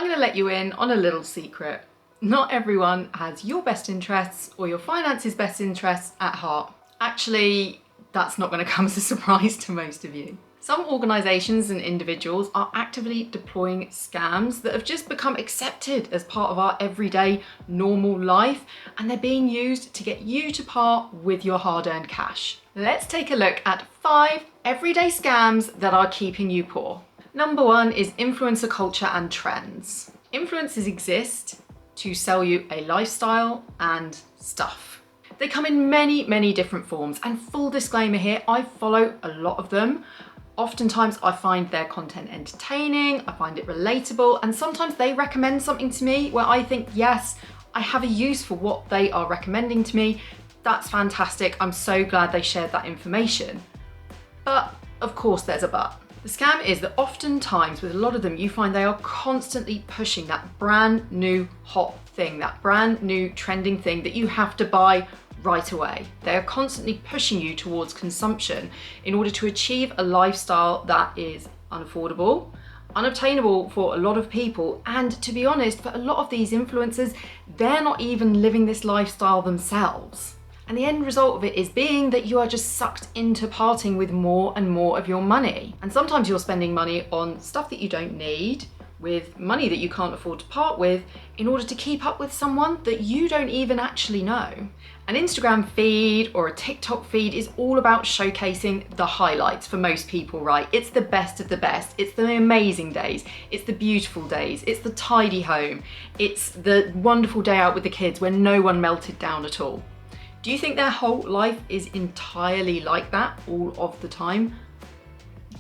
I'm going to let you in on a little secret. Not everyone has your best interests or your finances' best interests at heart. Actually, that's not going to come as a surprise to most of you. Some organisations and individuals are actively deploying scams that have just become accepted as part of our everyday normal life, and they're being used to get you to part with your hard-earned cash. Let's take a look at 5 everyday scams that are keeping you poor. Number 1 is influencer culture and trends. Influencers exist to sell you a lifestyle and stuff. They come in many different forms, and full disclaimer here, I follow a lot of them. Oftentimes I find their content entertaining, I find it relatable, and sometimes they recommend something to me where I think, yes, I have a use for what they are recommending to me. That's fantastic. I'm so glad they shared that information. But of course there's a but. The scam is that oftentimes with a lot of them, you find they are constantly pushing that brand new hot thing, that brand new trending thing that you have to buy right away. They are constantly pushing you towards consumption in order to achieve a lifestyle that is unaffordable, unobtainable for a lot of people, and to be honest, for a lot of these influencers, they're not even living this lifestyle themselves. And the end result of it is being that you are just sucked into parting with more and more of your money. And sometimes you're spending money on stuff that you don't need, with money that you can't afford to part with, in order to keep up with someone that you don't even actually know. An Instagram feed or a TikTok feed is all about showcasing the highlights for most people, right? It's the best of the best. It's the amazing days. It's the beautiful days. It's the tidy home. It's the wonderful day out with the kids when no one melted down at all. Do you think their whole life is entirely like that all of the time?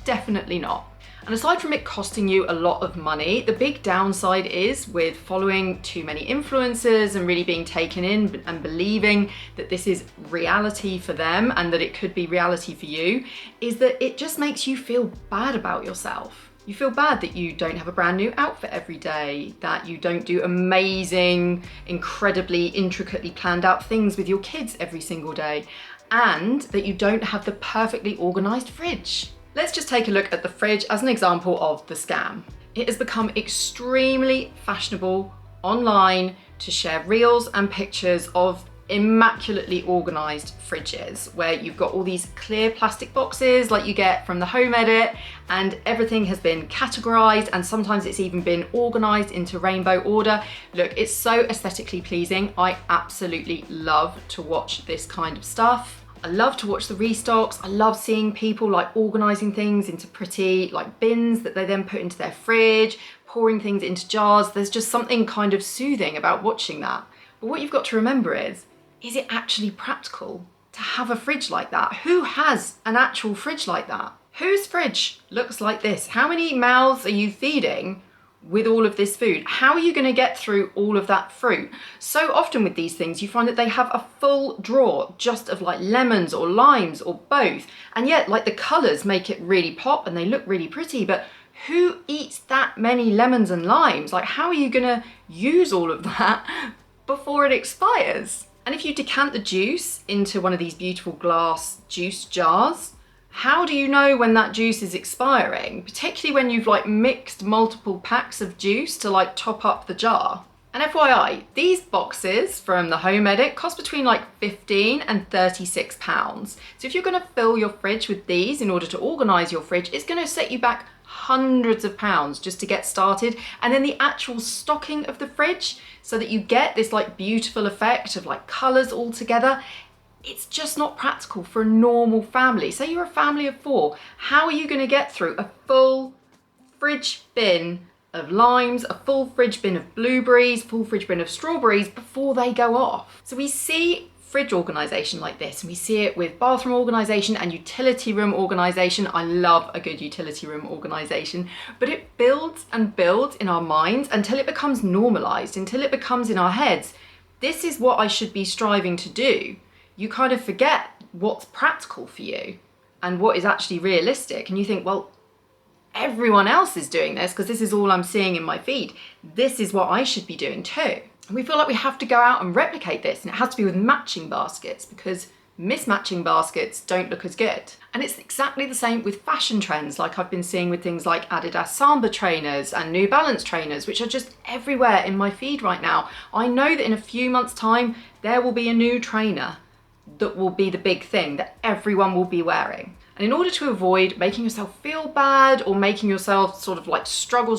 Definitely not. And aside from it costing you a lot of money, the big downside is with following too many influencers and really being taken in and believing that this is reality for them and that it could be reality for you, is that it just makes you feel bad about yourself. You feel bad that you don't have a brand new outfit every day, that you don't do amazing, incredibly intricately planned out things with your kids every single day, and that you don't have the perfectly organized fridge. Let's just take a look at the fridge as an example of the scam. It has become extremely fashionable online to share reels and pictures of immaculately organized fridges where you've got all these clear plastic boxes like you get from the Home Edit, and everything has been categorized, and sometimes it's even been organized into rainbow order. Look, it's so aesthetically pleasing. I absolutely love to watch this kind of stuff. I love to watch the restocks. I love seeing people like organizing things into pretty like bins that they then put into their fridge, pouring things into jars. There's just something kind of soothing about watching that. But what you've got to remember is it actually practical to have a fridge like that? Who has an actual fridge like that? Whose fridge looks like this? How many mouths are you feeding with all of this food? How are you going to get through all of that fruit? So often with these things, you find that they have a full drawer just of like lemons or limes or both. And yet like the colors make it really pop and they look really pretty, but who eats that many lemons and limes? Like, how are you going to use all of that before it expires? And if you decant the juice into one of these beautiful glass juice jars, how do you know when that juice is expiring? Particularly when you've like mixed multiple packs of juice to like top up the jar. And FYI, these boxes from the Home Edit cost between like 15 and 36 pounds. So if you're gonna fill your fridge with these in order to organize your fridge, it's gonna set you back hundreds of pounds just to get started. And then the actual stocking of the fridge, so that you get this like beautiful effect of like colors all together, it's just not practical for a normal family. Say you're a family of 4, how are you gonna get through a full fridge bin of limes, a full fridge bin of blueberries, full fridge bin of strawberries before they go off? So we see fridge organisation like this, and we see it with bathroom organisation and utility room organisation. I love a good utility room organisation, but it builds and builds in our minds until it becomes normalised, until it becomes in our heads, this is what I should be striving to do. You kind of forget what's practical for you and what is actually realistic, and you think, well, everyone else is doing this because this is all I'm seeing in my feed. This is what I should be doing too. And we feel like we have to go out and replicate this, and it has to be with matching baskets because mismatching baskets don't look as good. And it's exactly the same with fashion trends, like I've been seeing with things like Adidas Samba trainers and New Balance trainers, which are just everywhere in my feed right now. I know that in a few months' time, there will be a new trainer that will be the big thing that everyone will be wearing. And in order to avoid making yourself feel bad or making yourself sort of like struggle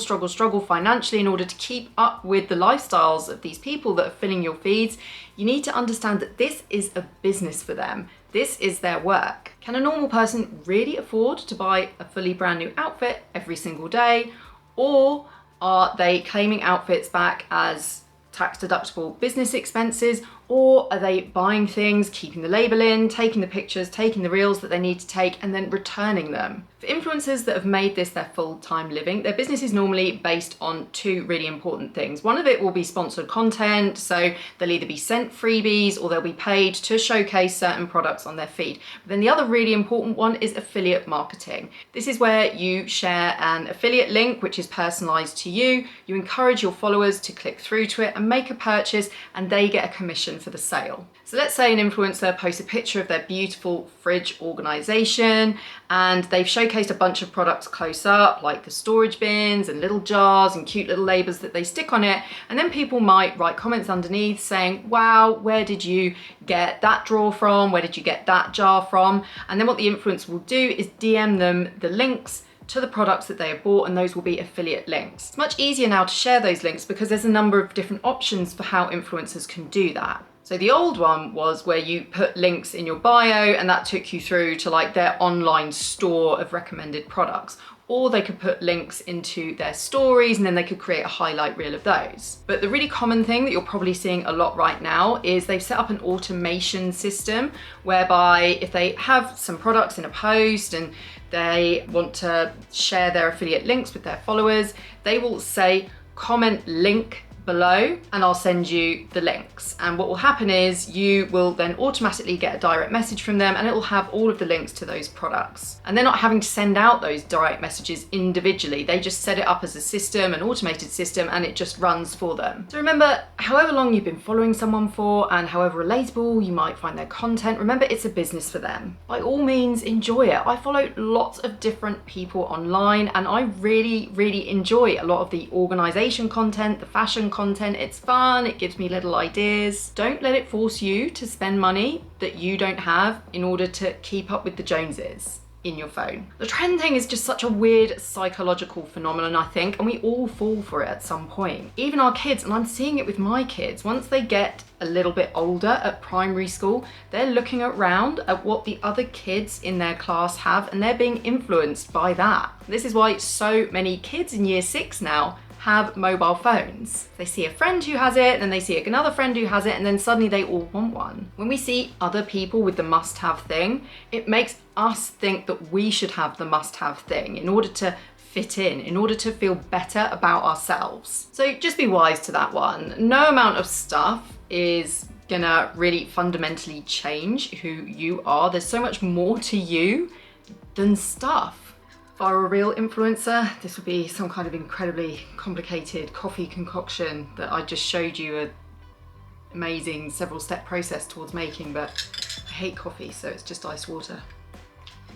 financially in order to keep up with the lifestyles of these people that are filling your feeds, you need to understand that this is a business for them. This is their work. Can a normal person really afford to buy a fully brand new outfit every single day? Or are they claiming outfits back as tax deductible business expenses? Or are they buying things, keeping the label in, taking the pictures, taking the reels that they need to take, and then returning them? For influencers that have made this their full-time living, their business is normally based on two really important things. One of it will be sponsored content, so they'll either be sent freebies or they'll be paid to showcase certain products on their feed. But then the other really important one is affiliate marketing. This is where you share an affiliate link which is personalized to you. You encourage your followers to click through to it and make a purchase, and they get a commission for the sale. So let's say an influencer posts a picture of their beautiful fridge organization and they've showcased a bunch of products close up, like the storage bins and little jars and cute little labels that they stick on it. And then people might write comments underneath saying, wow, where did you get that drawer from? Where did you get that jar from? And then what the influencer will do is DM them the links to the products that they have bought, and those will be affiliate links. It's much easier now to share those links because there's a number of different options for how influencers can do that. So the old one was where you put links in your bio and that took you through to like their online store of recommended products. Or they could put links into their stories and then they could create a highlight reel of those. But the really common thing that you're probably seeing a lot right now is they've set up an automation system whereby if they have some products in a post and they want to share their affiliate links with their followers, they will say comment link below and I'll send you the links. And what will happen is you will then automatically get a direct message from them and it will have all of the links to those products. And they're not having to send out those direct messages individually. They just set it up as a system, an automated system, and it just runs for them. So remember, however long you've been following someone for and however relatable you might find their content, remember it's a business for them. By all means, enjoy it. I follow lots of different people online and I really enjoy a lot of the organization content, the fashion content. It's fun, it gives me little ideas. Don't let it force you to spend money that you don't have in order to keep up with the Joneses in your phone. The trending is just such a weird psychological phenomenon, I think, and we all fall for it at some point. Even our kids, and I'm seeing it with my kids, once they get a little bit older at primary school, they're looking around at what the other kids in their class have and they're being influenced by that. This is why so many kids in year 6 now have mobile phones. They see a friend who has it, then they see another friend who has it, and then suddenly they all want one. When we see other people with the must-have thing, it makes us think that we should have the must-have thing in order to fit in order to feel better about ourselves. So just be wise to that one. No amount of stuff is gonna really fundamentally change who you are. There's so much more to you than stuff. If I were a real influencer, this would be some kind of incredibly complicated coffee concoction that I just showed you an amazing several step process towards making, but I hate coffee, so it's just iced water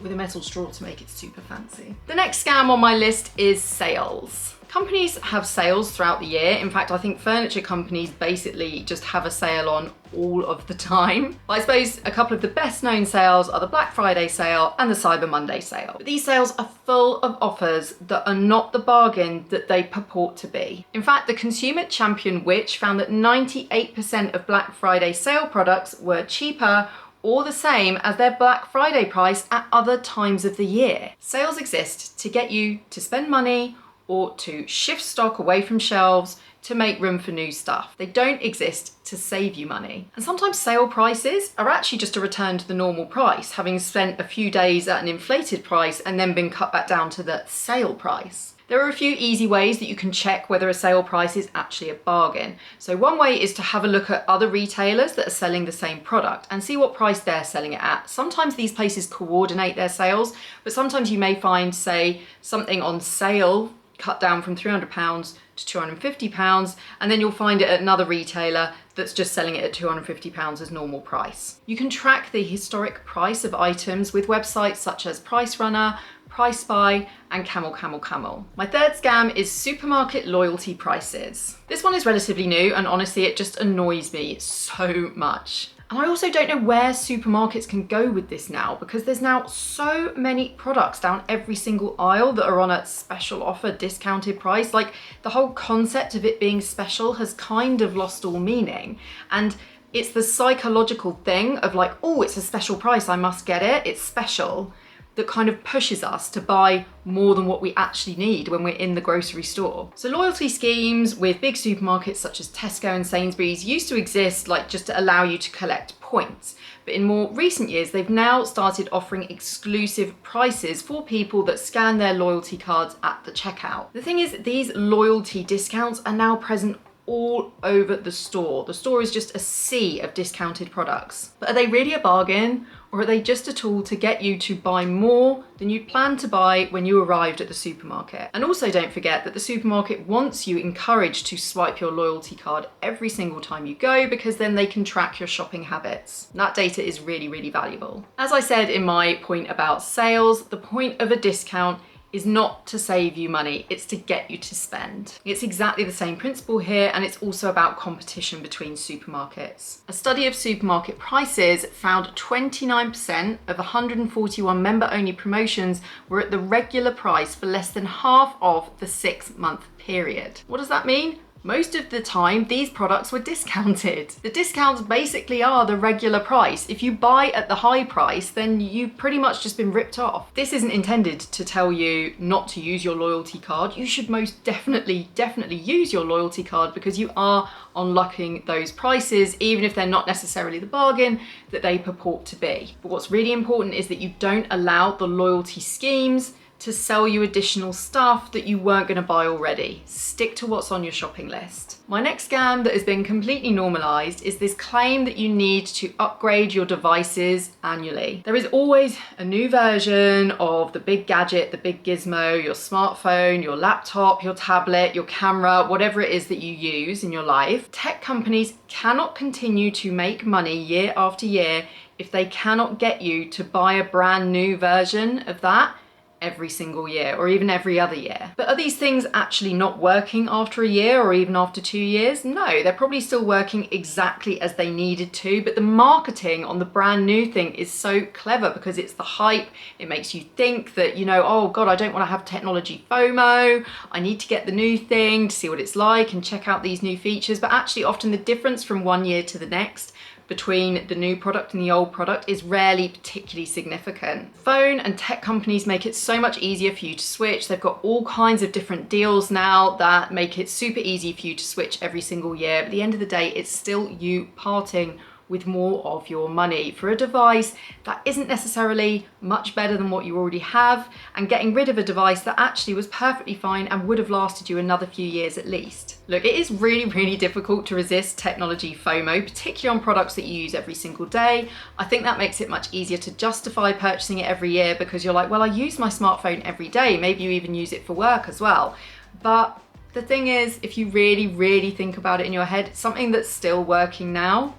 with a metal straw to make it super fancy. The next scam on my list is sales. Companies have sales throughout the year. In fact, I think furniture companies basically just have a sale on all of the time. But I suppose a couple of the best known sales are the Black Friday sale and the Cyber Monday sale. But these sales are full of offers that are not the bargain that they purport to be. In fact, the consumer champion Witch found that 98% of Black Friday sale products were cheaper or the same as their Black Friday price at other times of the year. Sales exist to get you to spend money or to shift stock away from shelves to make room for new stuff. They don't exist to save you money. And sometimes sale prices are actually just a return to the normal price, having spent a few days at an inflated price and then been cut back down to the sale price. There are a few easy ways that you can check whether a sale price is actually a bargain. So one way is to have a look at other retailers that are selling the same product and see what price they're selling it at. Sometimes these places coordinate their sales, but sometimes you may find, say, something on sale cut down from £300 to £250, and then you'll find it at another retailer that's just selling it at £250 as normal price. You can track the historic price of items with websites such as Price Runner, Price Buy, and Camel Camel Camel. My third scam is supermarket loyalty prices. This one is relatively new, and honestly it just annoys me so much. And I also don't know where supermarkets can go with this now, because there's now so many products down every single aisle that are on a special offer, discounted price. Like, the whole concept of it being special has kind of lost all meaning. And it's the psychological thing of like, oh, it's a special price, I must get it, it's special, that kind of pushes us to buy more than what we actually need when we're in the grocery store. So loyalty schemes with big supermarkets such as Tesco and Sainsbury's used to exist like just to allow you to collect points. But in more recent years, they've now started offering exclusive prices for people that scan their loyalty cards at the checkout. The thing is, these loyalty discounts are now present all over the store. The store is just a sea of discounted products. But are they really a bargain, or are they just a tool to get you to buy more than you'd planned to buy when you arrived at the supermarket? And also don't forget that the supermarket wants you encouraged to swipe your loyalty card every single time you go, because then they can track your shopping habits. And that data is really, really valuable. As I said in my point about sales, the point of a discount is not to save you money, it's to get you to spend. It's exactly the same principle here, and it's also about competition between supermarkets. A study of supermarket prices found 29% of 141 member-only promotions were at the regular price for less than half of the 6-month period. What does that mean? Most of the time, these products were discounted. The discounts basically are the regular price. If you buy at the high price, then you've pretty much just been ripped off. This isn't intended to tell you not to use your loyalty card. You should most definitely use your loyalty card, because you are unlocking those prices, even if they're not necessarily the bargain that they purport to be. But what's really important is that you don't allow the loyalty schemes to sell you additional stuff that you weren't going to buy already. Stick to what's on your shopping list. My next scam that has been completely normalized is this claim that you need to upgrade your devices annually. There is always a new version of the big gadget, the big gizmo, your smartphone, your laptop, your tablet, your camera, whatever it is that you use in your life. Tech companies cannot continue to make money year after year if they cannot get you to buy a brand new version of that every single year, or even every other year. But are these things actually not working after a year or even after 2 years? No, they're probably still working exactly as they needed to, but the marketing on the brand new thing is so clever because it's the hype. It makes you think that, you know, oh God, I don't want to have technology FOMO. I need to get the new thing to see what it's like and check out these new features. But actually often the difference from 1 year to the next between the new product and the old product is rarely particularly significant. Phone and tech companies make it so much easier for you to switch. They've got all kinds of different deals now that make it super easy for you to switch every single year. But at the end of the day, it's still you parting with more of your money for a device that isn't necessarily much better than what you already have, and getting rid of a device that actually was perfectly fine and would have lasted you another few years at least. Look, it is really, really difficult to resist technology FOMO, particularly on products that you use every single day. I think that makes it much easier to justify purchasing it every year because you're like, well, I use my smartphone every day. Maybe you even use it for work as well. But the thing is, if you really, really think about it in your head, something that's still working now,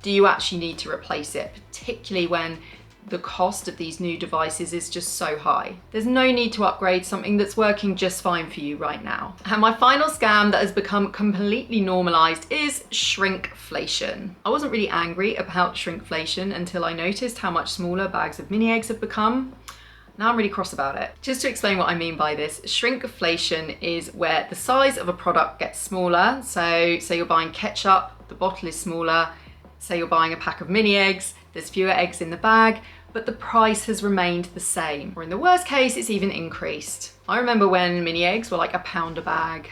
do you actually need to replace it, particularly when the cost of these new devices is just so high? There's no need to upgrade something that's working just fine for you right now. And my final scam that has become completely normalized is shrinkflation. I wasn't really angry about shrinkflation until I noticed how much smaller bags of mini eggs have become. Now I'm really cross about it. Just to explain what I mean by this, shrinkflation is where the size of a product gets smaller. So say you're buying ketchup, the bottle is smaller. Say you're buying a pack of mini eggs, there's fewer eggs in the bag, but the price has remained the same. Or in the worst case, it's even increased. I remember when mini eggs were like £1 a bag.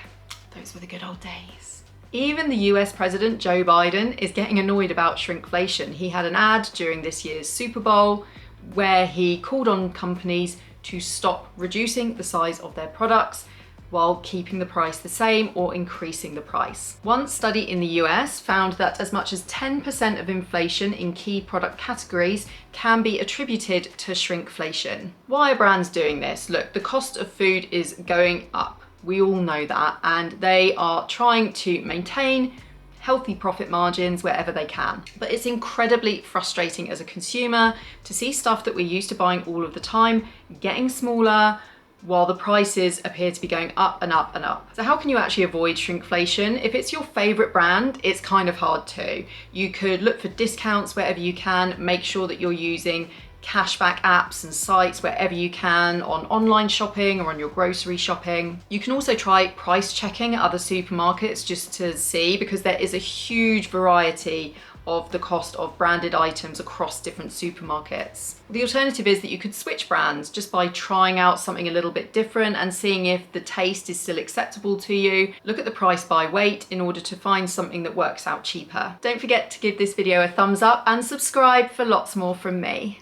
Those were the good old days. Even the US President Joe Biden is getting annoyed about shrinkflation. He had an ad during this year's Super Bowl where he called on companies to stop reducing the size of their products while keeping the price the same or increasing the price. One study in the US found that as much as 10% of inflation in key product categories can be attributed to shrinkflation. Why are brands doing this? Look, the cost of food is going up. We all know that, and they are trying to maintain healthy profit margins wherever they can. But it's incredibly frustrating as a consumer to see stuff that we're used to buying all of the time getting smaller while the prices appear to be going up and up and up. So how can you actually avoid shrinkflation? If it's your favorite brand, it's kind of hard to. You could look for discounts wherever you can, make sure that you're using cashback apps and sites wherever you can on online shopping or on your grocery shopping. You can also try price checking at other supermarkets just to see, because there is a huge variety of the cost of branded items across different supermarkets. The alternative is that you could switch brands just by trying out something a little bit different and seeing if the taste is still acceptable to you. Look at the price by weight in order to find something that works out cheaper. Don't forget to give this video a thumbs up and subscribe for lots more from me.